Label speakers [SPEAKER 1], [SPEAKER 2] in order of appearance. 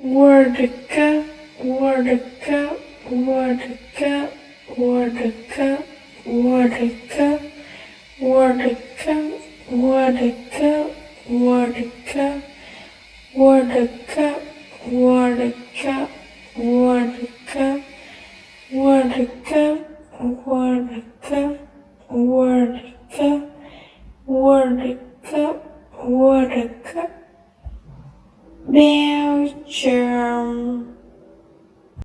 [SPEAKER 1] Wordka, wordka, wordka, wordka, wordka, wordka, wordka, wordka, wordka, wordka, wordka, wordka, wordka, wordka, wordka, wordka. Belgium.